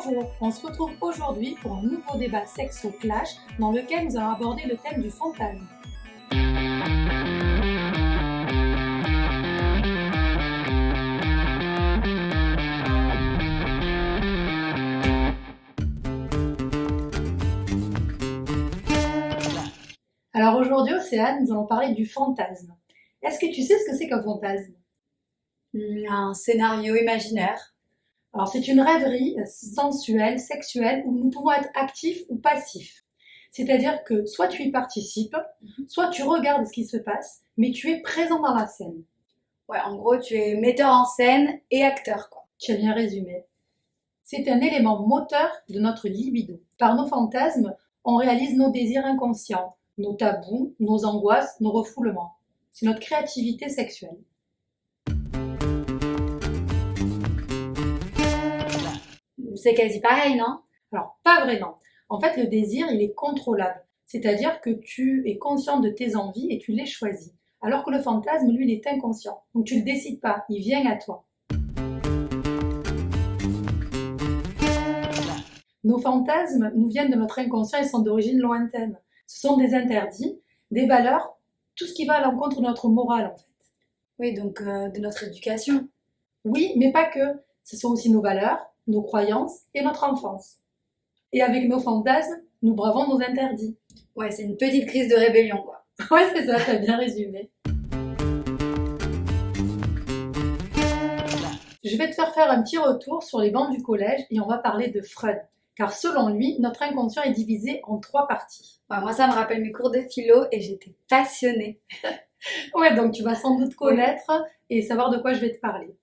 Bonjour, on se retrouve aujourd'hui pour un nouveau débat Sexo Clash dans lequel nous allons aborder le thème du fantasme. Alors aujourd'hui, Océane, nous allons parler du fantasme. Est-ce que tu sais ce que c'est qu'un fantasme? Un scénario imaginaire. Alors c'est une rêverie sensuelle, sexuelle, où nous pouvons être actifs ou passifs. C'est-à-dire que soit tu y participes, soit tu regardes ce qui se passe, mais tu es présent dans la scène. Ouais, en gros, tu es metteur en scène et acteur, quoi. Tu as bien résumé. C'est un élément moteur de notre libido. Par nos fantasmes, on réalise nos désirs inconscients, nos tabous, nos angoisses, nos refoulements. C'est notre créativité sexuelle. C'est quasi pareil, non? Alors, pas vraiment. En fait, le désir, il est contrôlable. C'est-à-dire que tu es conscient de tes envies et tu les choisis. Alors que le fantasme, lui, il est inconscient. Donc, tu ne le décides pas, il vient à toi. Nos fantasmes nous viennent de notre inconscient et sont d'origine lointaine. Ce sont des interdits, des valeurs, tout ce qui va à l'encontre de notre morale, en fait. Oui, donc de notre éducation. Oui, mais pas que. Ce sont aussi nos valeurs, nos croyances et notre enfance. Et avec nos fantasmes, nous bravons nos interdits. Ouais, c'est une petite crise de rébellion, quoi. Ouais, c'est ça, t'as bien résumé. Je vais te faire un petit retour sur les bancs du collège et on va parler de Freud. Car selon lui, notre inconscient est divisé en 3 parties. Ouais, moi, ça me rappelle mes cours de philo et j'étais passionnée. Ouais, donc tu vas sans doute connaître et savoir de quoi je vais te parler.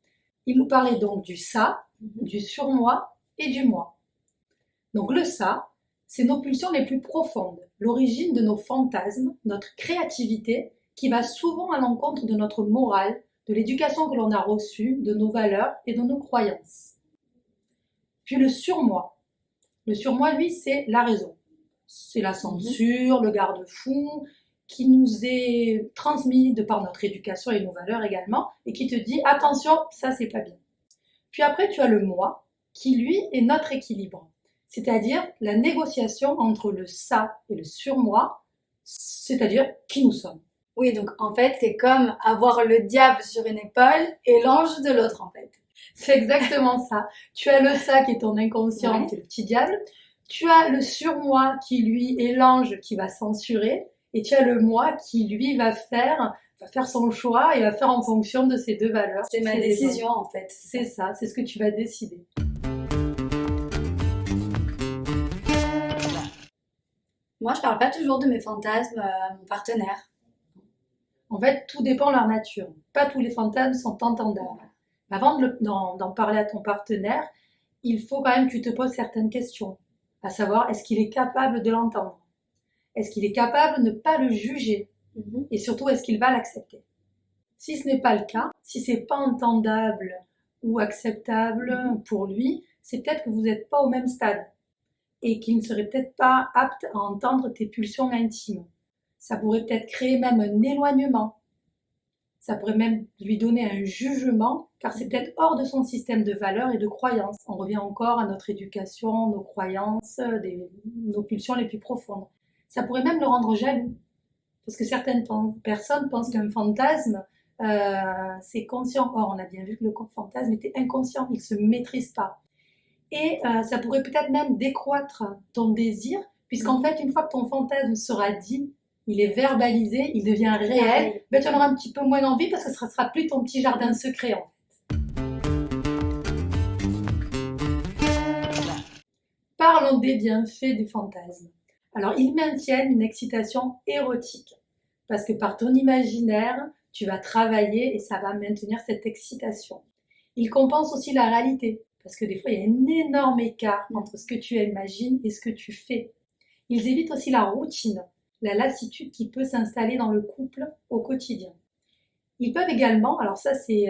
Il nous parlait donc du ça, du surmoi et du moi. Donc le ça, c'est nos pulsions les plus profondes, l'origine de nos fantasmes, notre créativité qui va souvent à l'encontre de notre morale, de l'éducation que l'on a reçue, de nos valeurs et de nos croyances. Puis le surmoi. Le surmoi, lui, c'est la raison. C'est la censure, le garde-fou qui nous est transmis de par notre éducation et nos valeurs également et qui te dit « attention, ça c'est pas bien ». Puis après, tu as le moi qui, lui, est notre équilibre. C'est-à-dire la négociation entre le ça et le surmoi, c'est-à-dire qui nous sommes. Oui, donc en fait, c'est comme avoir le diable sur une épaule et l'ange de l'autre, en fait. C'est exactement ça. Tu as le ça qui est ton inconscient, qui est le petit diable. Tu as le surmoi qui, lui, est l'ange qui va censurer. Et tu as le moi qui, lui, va faire son choix et va faire en fonction de ces 2 valeurs. C'est ma décision, en fait. C'est ça, c'est ce que tu vas décider. Moi, je parle pas toujours de mes fantasmes à mon partenaire. En fait, tout dépend de leur nature. Pas tous les fantasmes sont entendables. Avant d'en parler à ton partenaire, il faut quand même que tu te poses certaines questions. À savoir, est-ce qu'il est capable de l'entendre? Est-ce qu'il est capable de ne pas le juger? Et surtout, est-ce qu'il va l'accepter? Si ce n'est pas le cas, si c'est pas entendable ou acceptable pour lui, c'est peut-être que vous n'êtes pas au même stade et qu'il ne serait peut-être pas apte à entendre tes pulsions intimes. Ça pourrait peut-être créer même un éloignement. Ça pourrait même lui donner un jugement, car c'est peut-être hors de son système de valeurs et de croyances. On revient encore à notre éducation, nos croyances, nos pulsions les plus profondes. Ça pourrait même le rendre jaloux. Parce que certaines personnes pensent qu'un fantasme, c'est conscient. Or, on a bien vu que le fantasme était inconscient, il ne se maîtrise pas. Et ça pourrait peut-être même décroître ton désir, puisqu'en fait, une fois que ton fantasme sera dit, il est verbalisé, il devient réel, ben, tu en auras un petit peu moins envie parce que ce ne sera plus ton petit jardin secret en fait. Parlons des bienfaits du fantasme. Alors, ils maintiennent une excitation érotique parce que par ton imaginaire, tu vas travailler et ça va maintenir cette excitation. Ils compensent aussi la réalité parce que des fois, il y a un énorme écart entre ce que tu imagines et ce que tu fais. Ils évitent aussi la routine, la lassitude qui peut s'installer dans le couple au quotidien. Ils peuvent également, alors ça c'est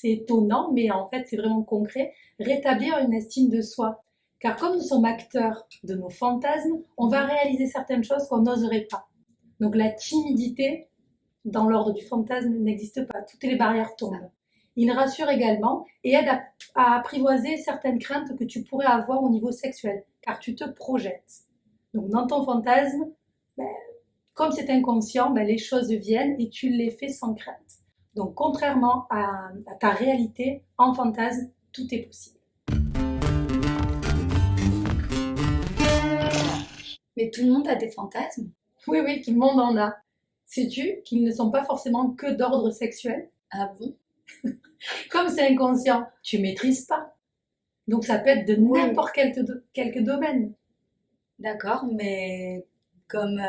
étonnant, mais en fait c'est vraiment concret, rétablir une estime de soi. Car comme nous sommes acteurs de nos fantasmes, on va réaliser certaines choses qu'on n'oserait pas. Donc la timidité, dans l'ordre du fantasme, n'existe pas. Toutes les barrières tombent. Il rassure également et aide à apprivoiser certaines craintes que tu pourrais avoir au niveau sexuel, car tu te projettes. Donc dans ton fantasme, ben, comme c'est inconscient, ben, les choses viennent et tu les fais sans crainte. Donc contrairement à ta réalité, en fantasme, tout est possible. Mais tout le monde a des fantasmes. Oui, oui, tout le monde en a. Sais-tu qu'ils ne sont pas forcément que d'ordre sexuel? Ah bon? Comme c'est inconscient, tu maîtrises pas. Donc ça peut être de Oui. n'importe quel domaine, D'accord, mais comme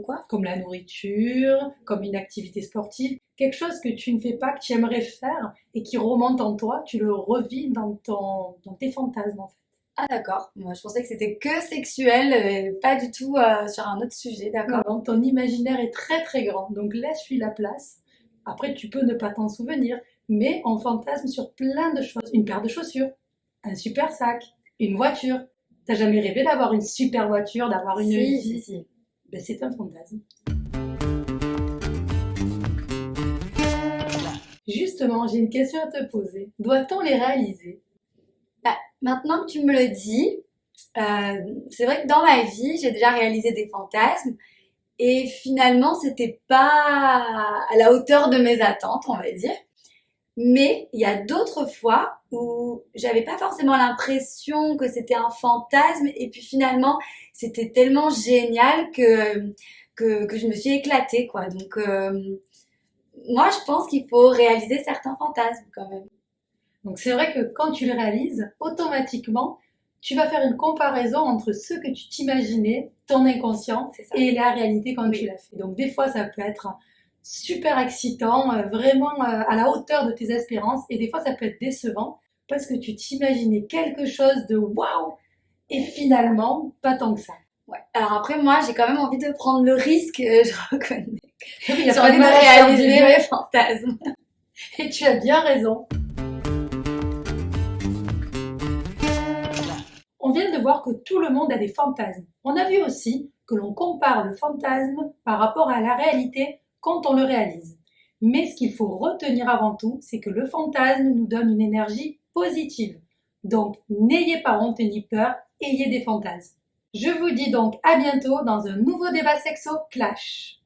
quoi? comme la nourriture, comme une activité sportive, quelque chose que tu ne fais pas, que tu aimerais faire et qui remonte en toi, tu le revis dans tes fantasmes en fait. Ah d'accord, moi je pensais que c'était que sexuel, et pas du tout sur un autre sujet, d'accord. Non, ton imaginaire est très très grand, donc laisse-lui la place. Après, tu peux ne pas t'en souvenir, mais on fantasme sur plein de choses. Une paire de chaussures, un super sac, une voiture. T'as jamais rêvé d'avoir une super voiture, d'avoir une Si, vie? si. Ben, c'est un fantasme. Justement, j'ai une question à te poser. Doit-on les réaliser? Bah, maintenant que tu me le dis, c'est vrai que dans ma vie, j'ai déjà réalisé des fantasmes et finalement, c'était pas à la hauteur de mes attentes, on va dire. Mais il y a d'autres fois où j'avais pas forcément l'impression que c'était un fantasme et puis finalement, c'était tellement génial que je me suis éclatée, quoi. Donc, moi, je pense qu'il faut réaliser certains fantasmes quand même. Donc c'est vrai que quand tu le réalises, automatiquement, tu vas faire une comparaison entre ce que tu t'imaginais, ton inconscient, C'est ça. et la réalité quand Oui. tu l'as fait. Donc des fois, ça peut être super excitant, vraiment à la hauteur de tes espérances, et des fois, ça peut être décevant parce que tu t'imaginais quelque chose de waouh, et finalement, pas tant que ça. Ouais. Alors après, moi, j'ai quand même envie de prendre le risque, je reconnais. Oui, il y a J'ai pas envie de de mal à faire du réaliser bien, mes fantasmes. et tu as bien raison. On vient de voir que tout le monde a des fantasmes. On a vu aussi que l'on compare le fantasme par rapport à la réalité quand on le réalise. Mais ce qu'il faut retenir avant tout, c'est que le fantasme nous donne une énergie positive. Donc, n'ayez pas honte ni peur, ayez des fantasmes. Je vous dis donc à bientôt dans un nouveau débat sexo Clash.